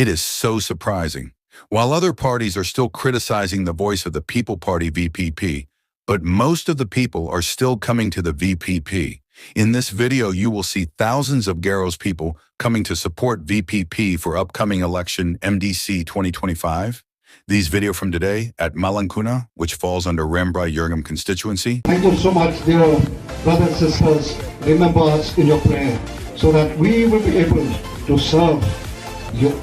It is so surprising. While other parties are still criticizing the voice of the People Party VPP, but most of the people are still coming to the VPP. In this video, you will see thousands of Garo's people coming to support VPP for upcoming election MDC 2025. These video from today at Malangkuna, which falls under Rembrai-Yergam constituency. Thank you so much, dear brothers and sisters. Remember us in your prayer so that we will be able to serve you.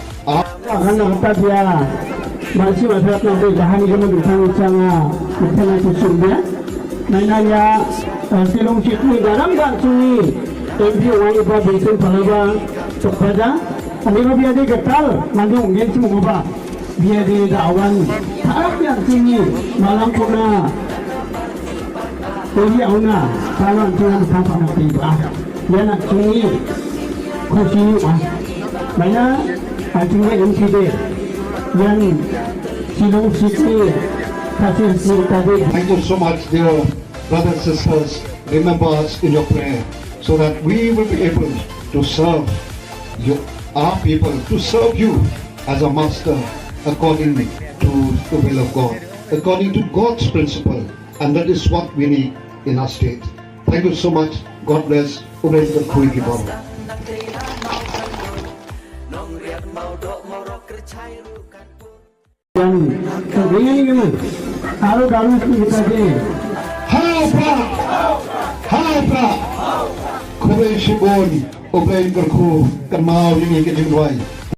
Biar dawan harap yang tinggi Malangkuna ini auna kalau tuan tanpa nanti bah dia nak tinggi kursi banyak tinggi MCD yang silong sisi kasih tadi. Thank you so much, dear brothers and sisters. Remember us in your prayer so that we will be able to serve you, our people, to serve you as a master, according to the will of God, according to God's principle, and that is what we need in our state. Thank you so much. God bless. Hello,